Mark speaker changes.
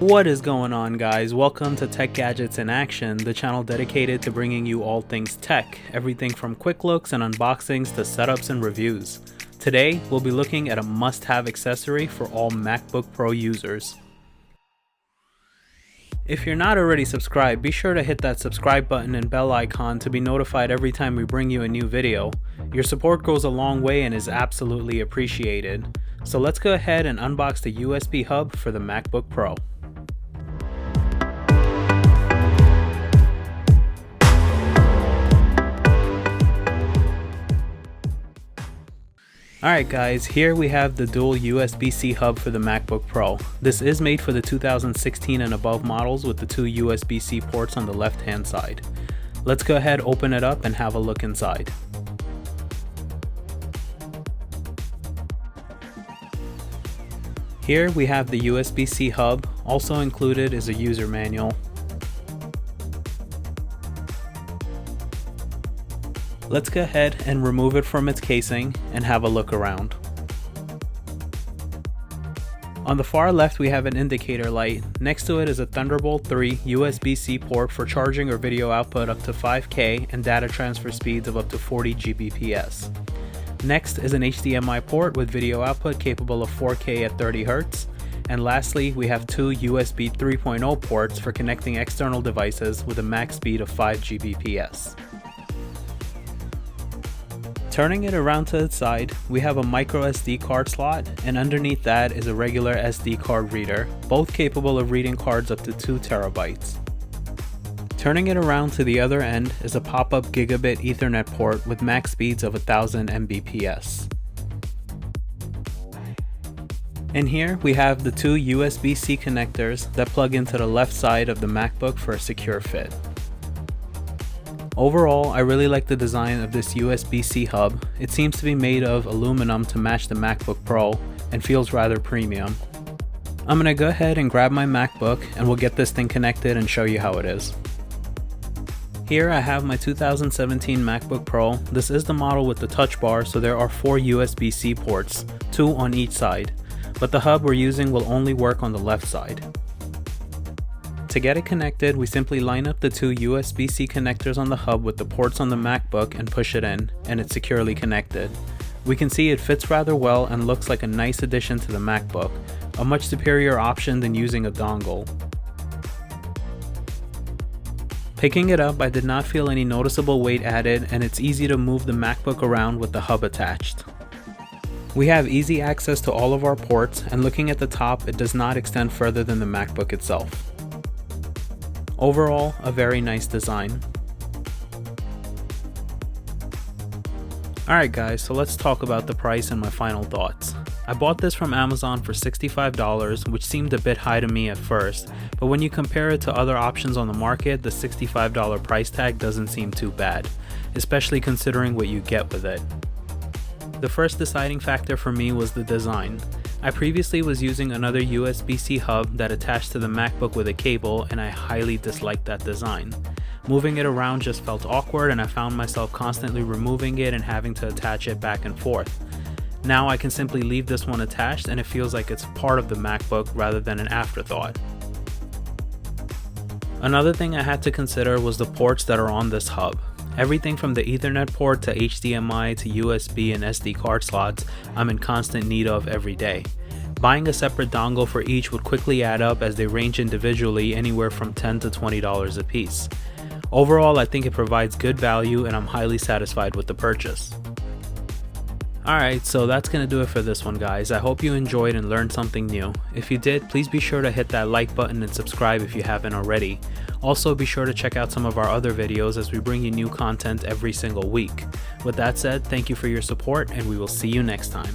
Speaker 1: What is going on, guys? Welcome to Tech Gadgets in Action, the channel dedicated to bringing you all things tech, everything from quick looks and unboxings to setups and reviews. Today, we'll be looking at a must-have accessory for all MacBook Pro users. If you're not already subscribed, be sure to hit that subscribe button and bell icon to be notified every time we bring you a new video. Your support goes a long way and is absolutely appreciated. So let's go ahead and unbox the USB hub for the MacBook Pro. Alright guys, here we have the dual USB-C hub for the MacBook Pro. This is made for the 2016 and above models with the two USB-C ports on the left hand side. Let's go ahead, open it up and have a look inside. Here we have the USB-C hub. Also included is a user manual. Let's go ahead and remove it from its casing and have a look around. On the far left we have an indicator light. Next to it is a Thunderbolt 3 USB-C port for charging or video output up to 5K and data transfer speeds of up to 40 Gbps. Next is an HDMI port with video output capable of 4K at 30 Hz. And lastly, we have two USB 3.0 ports for connecting external devices with a max speed of 5 Gbps. Turning it around to its side, we have a micro SD card slot, and underneath that is a regular SD card reader, both capable of reading cards up to 2 TB. Turning it around to the other end is a pop-up gigabit Ethernet port with max speeds of 1000 Mbps. And here we have the two USB-C connectors that plug into the left side of the MacBook for a secure fit. Overall, I really like the design of this USB-C hub. It seems to be made of aluminum to match the MacBook Pro and feels rather premium. I'm gonna go ahead and grab my MacBook and we'll get this thing connected and show you how it is. Here I have my 2017 MacBook Pro. This is the model with the touch bar, so there are 4 USB-C ports, 2 on each side, but the hub we're using will only work on the left side. To get it connected, we simply line up the two USB-C connectors on the hub with the ports on the MacBook and push it in, and it's securely connected. We can see it fits rather well and looks like a nice addition to the MacBook, a much superior option than using a dongle. Picking it up, I did not feel any noticeable weight added, and it's easy to move the MacBook around with the hub attached. We have easy access to all of our ports, and looking at the top, it does not extend further than the MacBook itself. Overall, a very nice design. Alright guys, so let's talk about the price and my final thoughts. I bought this from Amazon for $65, which seemed a bit high to me at first, but when you compare it to other options on the market, the $65 price tag doesn't seem too bad, especially considering what you get with it. The first deciding factor for me was the design. I previously was using another USB-C hub that attached to the MacBook with a cable, and I highly disliked that design. Moving it around just felt awkward, and I found myself constantly removing it and having to attach it back and forth. Now I can simply leave this one attached and it feels like it's part of the MacBook rather than an afterthought. Another thing I had to consider was the ports that are on this hub. Everything from the Ethernet port to HDMI to USB and SD card slots I'm in constant need of every day. Buying a separate dongle for each would quickly add up as they range individually anywhere from $10 to $20 a piece. Overall, I think it provides good value and I'm highly satisfied with the purchase. Alright, so that's gonna do it for this one guys. I hope you enjoyed and learned something new. If you did, please be sure to hit that like button and subscribe if you haven't already. Also be sure to check out some of our other videos as we bring you new content every single week. With that said, thank you for your support and we will see you next time.